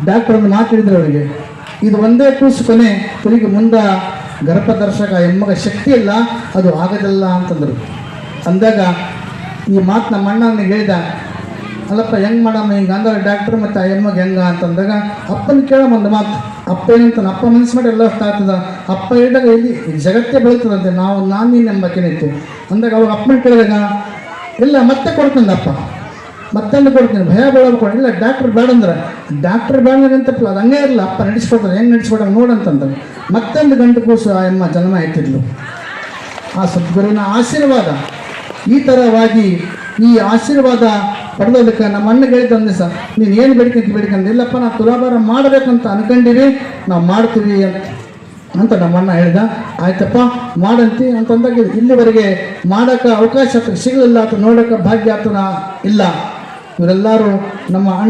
Doctor ಒಂದು ಮಾತಾಡಿದ್ರು ಅವರಿಗೆ, ಇದು ಒಂದೇ ಕೂಸು ಕೊನೆ ತಿರುಗಿ ಮುಂದೆ ಗರ್ಭದರ್ಶಕ ಎಮ್ಮಗ ಶಕ್ತಿ ಇಲ್ಲ, ಅದು ಆಗೋದಿಲ್ಲ ಅಂತಂದರು. ಅಂದಾಗ ಈ ಮಾತು ನಮ್ಮ ಅಣ್ಣ ನನಗೆ ಹೇಳಿದ, ಅಲ್ಲಪ್ಪ ಹೆಂಗೆ ಮಾಡಮ್ಮ ಹಿಂಗೆ ಅಂದ್ರೆ ಡಾಕ್ಟ್ರ್ ಮತ್ತು ಆ ಎಮ್ಮಗೆ ಹೆಂಗ ಅಂತಂದಾಗ ಅಪ್ಪನ ಕೇಳ ಒಂದು ಮಾತು. ಅಪ್ಪ ಏನಂತಾನೆ, ಅಪ್ಪ ಮನಸ್ಸು ಮಾಡಿ ಎಲ್ಲ ಅರ್ಥ ಆಗ್ತದ. ಅಪ್ಪ ಹೇಳಿದಾಗ ಇಲ್ಲಿ ಜಗತ್ತೇ ಬೆಳೀತದಂತೆ, ನಾನು ನೀನು ಎಂಬಕ್ಕೇನೈತಿ ಅಂದಾಗ ಅವಾಗ ಅಪ್ಪನ ಕೇಳಿದಾಗ ಇಲ್ಲ ಮತ್ತೆ ಕೊಡ್ತೀನಿ ಅಪ್ಪ, ಮತ್ತೊಂದು ಕೊಡ್ತೀನಿ, ಭಯ ಬೆಳಬೇಕು. ಇಲ್ಲ ಡಾಕ್ಟ್ರ್ ಬೇಡ ಅಂದ್ರೆ ಡಾಕ್ಟ್ರ್ ಬೇಡಂತ ಅದು ಹಂಗೆ ಇರಲ್ಲ, ಅಪ್ಪ ನಡೆಸ್ಕೊಡ್ತಾರೆ, ಹೆಂಗೆ ನಡೆಸ್ಕೊಡೋದು ನೋಡಂತಂದ್ರೆ ಮತ್ತೊಂದು ಗಂಟು ಕೂಸು ಆ ಎಮ್ಮ ಜನ್ಮ ಇಟ್ಟಿದ್ಲು. ಆ ಸದ್ಗುರುವಿನ ಆಶೀರ್ವಾದ ಈ ಥರವಾಗಿ ಈ ಆಶೀರ್ವಾದ ಪಡೆದೋದಕ್ಕೆ ನಮ್ಮ ಅಣ್ಣ ಹೇಳಿದ್ದಂದೆ ಸರ್, ನೀನು ಏನು ಬೇಡ್ಕಂತ ಇಲ್ಲಪ್ಪ ನಾವು ತುಲಾಭಾರ ಮಾಡಬೇಕಂತ ಅನ್ಕೊಂಡಿವಿ, ನಾವು ಮಾಡ್ತೀವಿ ಅಂತ ನಮ್ಮ ಅಣ್ಣ ಹೇಳ್ದ. ಆಯ್ತಪ್ಪ ಮಾಡಂತಿ ಅಂತಂದಾಗ ಇಲ್ಲಿವರೆಗೆ ಮಾಡೋಕ್ಕೆ ಅವಕಾಶ ಸಿಗಲಿಲ್ಲ, ಅಥವಾ ನೋಡೋಕ್ಕೆ ಭಾಗ್ಯ ಅಥವಾ ಇಲ್ಲ. ಇವರೆಲ್ಲರೂ ನಮ್ಮ ಅಣ್ಣ